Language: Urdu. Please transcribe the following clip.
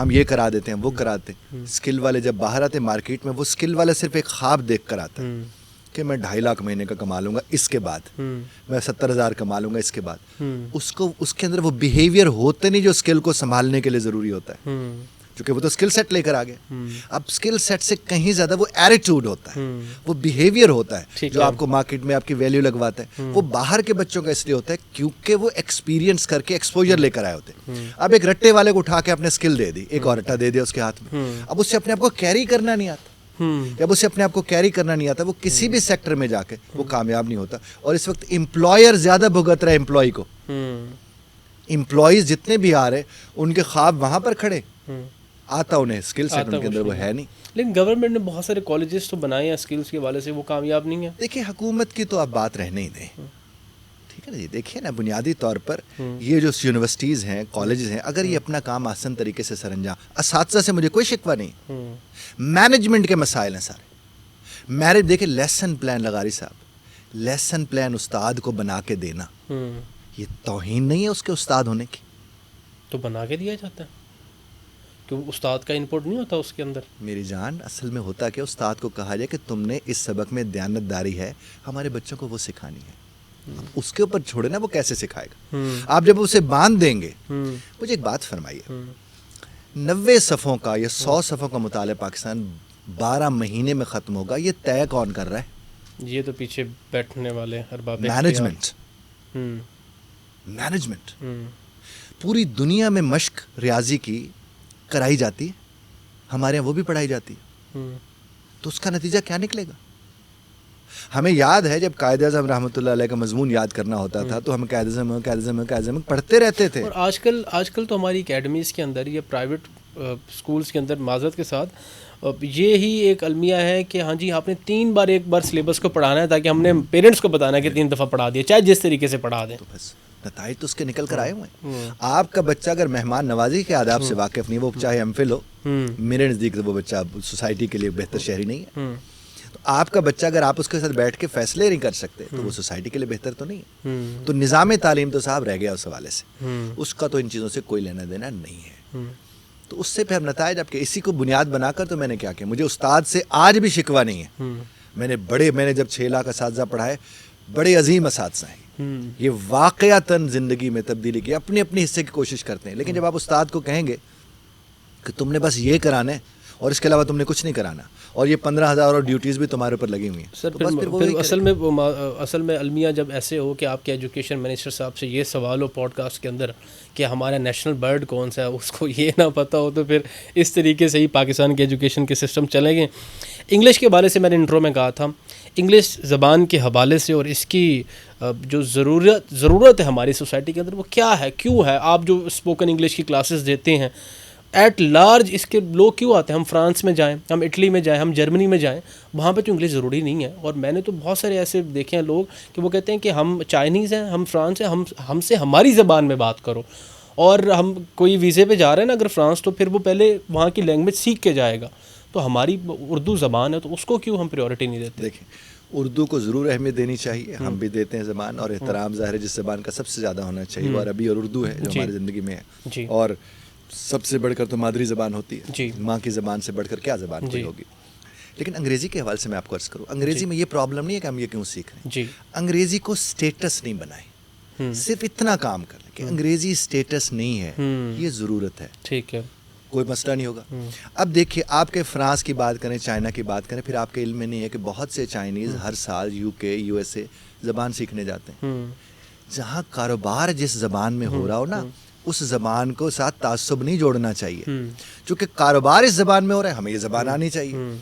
ہم یہ کرا دیتے ہیں وہ کراتے ہیں. اسکل والے جب باہر آتے ہیں مارکیٹ میں, وہ اسکل والے صرف ایک خواب دیکھ کر آتا ہے کہ میں 2.5 لاکھ مہینے کا کما لوں گا, اس کے بعد میں 70,000 کما لوں گا, اس کے بعد اس کے اندر وہ بیہیویئر ہوتے نہیں جو اسکل کو سنبھالنے کے لیے ضروری ہوتا ہے, کیونکہ وہ تو اسکل سیٹ لے کر آ گیا. اب اسکل سیٹ سے کہیں زیادہ وہ ایٹیٹیوڈ ہوتا ہے, وہ بیہیویئر ہوتا ہے جو آپ کو مارکیٹ میں آپ کی ویلیو لگواتا ہے. وہ باہر کے بچوں کا اس لیے ہوتا ہے کیونکہ وہ ایکسپیرینس کر کے ایکسپوجر لے کر آئے ہوتے ہیں. اب ایک رٹے والے کو اٹھا کے اپنے اسکل دے دی, ایک اور رٹا دے دیا اس کے ہاتھ میں, اب اس سے اپنے آپ کو کیری کرنا نہیں آتا. جب اسے اپنے آپ کو کیری کرنا نہیں آتا, وہ کسی بھی سیکٹر میں جا کے وہ کامیاب نہیں ہوتا. اور اس وقت امپلائر زیادہ بھگت رہا ہے امپلائی کو. امپلائیز جتنے بھی آ رہے ان کے خواب وہاں پر کھڑے, آتا انہیں اسکل سیٹ ان کے اندر وہ ہے نہیں. لیکن گورنمنٹ نے بہت سارے کالجز تو بنائے ہیں اسکلس کے حوالے سے, وہ کامیاب نہیں ہیں. دیکھیے حکومت کی تو آپ بات رہنے ہی دیں, ٹھیک ہے نا جی. دیکھیے نا بنیادی طور پر یہ جو یونیورسٹیز ہیں کالجز ہیں, اگر یہ اپنا کام آسان طریقے سے سر انجام, اساتذہ سے مجھے کوئی شکوہ نہیں, مینجمنٹ کے مسائل ہیں سارے. دیکھیں لیسن پلان لغاری صاحب, لیسن پلان استاد کو بنا کے دینا یہ توہین نہیں ہے اس کے استاد ہونے کی؟ تو بنا کے دیا جاتا ہے کہ استاد کا انپٹ نہیں ہوتا اس کے اندر. میری جان اصل میں ہوتا کہ استاد کو کہا جائے کہ تم نے اس سبق میں دیانت داری ہے, ہمارے بچوں کو وہ سکھانی ہے. اس کے اوپر چھوڑے نا وہ کیسے سکھائے گا. آپ جب اسے باندھ دیں گے, مجھے ایک بات فرمائیے, 90 صفحوں کا یا 100 صفحوں کا مطالعہ پاکستان 12 مہینے میں ختم ہوگا, یہ طے کون کر رہا ہے؟ یہ تو پیچھے بیٹھنے والے ارباب مینجمنٹ. پوری دنیا میں مشق ریاضی کی کرائی جاتی ہے, ہمارے یہاں وہ بھی پڑھائی جاتی ہے, تو اس کا نتیجہ کیا نکلے گا؟ ہمیں یاد ہے جب قائد اعظم رحمۃ اللہ علیہ کا مضمون یاد کرنا ہوتا تھا تو ہم قائد اعظم پڑھتے رہتے تھے. اور آج کل تو ہماری اکیڈمیز کے اندر یا پرائیویٹ اسکولس کے اندر معذرت کے ساتھ یہ ہی ایک المیہ ہے کہ ہاں جی آپ نے 3 بار ایک بار سلیبس کو پڑھانا ہے, تاکہ ہم نے پیرنٹس کو بتانا ہے کہ 3 دفعہ پڑھا دیا, چاہے جس طریقے سے پڑھا دیں. تو بس نتائج تو اس کے نکل کر آئے ہوئے ہیں. آپ کا بچہ اگر مہمان نوازی کے آداب سے واقف نہیں, وہ چاہے ایم فل ہو, میرے نزدیک وہ بچہ سوسائٹی کے لیے بہتر شہری نہیں ہے. تو آپ کا بچہ اگر آپ اس کے ساتھ بیٹھ کے فیصلے نہیں کر سکتے تو وہ سوسائٹی کے لیے بہتر تو نہیں ہے. تو نظام تعلیم تو صاحب رہ گیا اس حوالے سے, اس کا تو ان چیزوں سے کوئی لینا دینا نہیں ہے. تو اس سے پھر ہم نتائج اب کہ اسی کو بنیاد بنا کر تو میں نے کیا کہ مجھے استاد سے آج بھی شکوہ نہیں ہے. میں نے جب 6 لاکھ اساتذہ پڑھائے, بڑے عظیم اساتذہ ہیں, یہ واقعتاً زندگی میں تبدیلی کی اپنے اپنے حصے کی کوشش کرتے ہیں. لیکن جب آپ استاد کو کہیں گے کہ تم نے بس یہ کرانا ہے اور اس کے علاوہ تم نے کچھ نہیں کرانا, اور یہ 15,000 اور ڈیوٹیز بھی تمہارے اوپر لگی ہوئی ہیں, سر پھر اصل میں المیہ جب ایسے ہو کہ آپ کے ایجوکیشن منسٹر صاحب سے یہ سوال ہو پوڈ کاسٹ کے اندر کہ ہمارا نیشنل برڈ کون سا ہے, اس کو یہ نہ پتہ ہو, تو پھر اس طریقے سے ہی پاکستان کے ایجوکیشن کے سسٹم چلیں گے. انگلش کے بارے سے میں نے انٹرو میں کہا تھا, انگلش زبان کے حوالے سے اور اس کی جو ضرورت ہے ہماری سوسائٹی کے اندر وہ کیا ہے, کیوں ہے. آپ جو اسپوکن انگلش کی کلاسز دیتے ہیں ایٹ لارج, اس کے لوگ کیوں آتے ہیں؟ ہم فرانس میں جائیں, ہم اٹلی میں جائیں, ہم جرمنی میں جائیں, وہاں پہ تو انگلش ضروری نہیں ہے. اور میں نے تو بہت سارے ایسے دیکھے ہیں لوگ کہ وہ کہتے ہیں کہ ہم چائنیز ہیں, ہم فرانس ہیں, ہم سے ہماری زبان میں بات کرو. اور ہم کوئی ویزے پہ جا رہے ہیں نا اگر فرانس, تو پھر وہ پہلے وہاں کی لینگویج سیکھ کے جائے گا. تو ہماری اردو زبان ہے تو اس کو کیوں ہم پریورٹی نہیں دیتے؟ دیکھیں اردو کو ضرور اہمیت دینی چاہیے, ہم بھی دیتے ہیں زبان, اور احترام ظاہر ہے جس زبان کا سب سے زیادہ ہونا چاہیے وہ عربی اور اردو ہے جو ہماری زندگی میں ہے. اور سب سے بڑھ کر تو مادری زبان ہوتی ہے, ماں کی زبان سے بڑھ کر کیا زبان کوئی ہوگی. لیکن انگریزی کے حوالے سے میں آپ کو عرض کروں, انگریزی میں یہ پرابلم نہیں ہے کہ ہم یہ کیوں سیکھ رہے ہیں. انگریزی کو سٹیٹس نہیں بنائیں, صرف اتنا کام کر لیں کہ انگریزی سٹیٹس نہیں ہے, یہ ضرورت ہے, ٹھیک ہے, کوئی مسئلہ نہیں ہوگا. اب دیکھیے آپ کے فرانس کی بات کریں, چائنا کی بات کریں, پھر آپ کے علم میں نہیں ہے کہ بہت سے چائنیز ہر سال UK USA زبان سیکھنے جاتے ہیں. جہاں کاروبار جس زبان میں ہو رہا ہو نا, اس زبان کو ساتھ تعصب نہیں جوڑنا چاہیے, چونکہ کاروبار اس زبان میں ہو رہا ہے, ہمیں یہ زبان آنی چاہیے.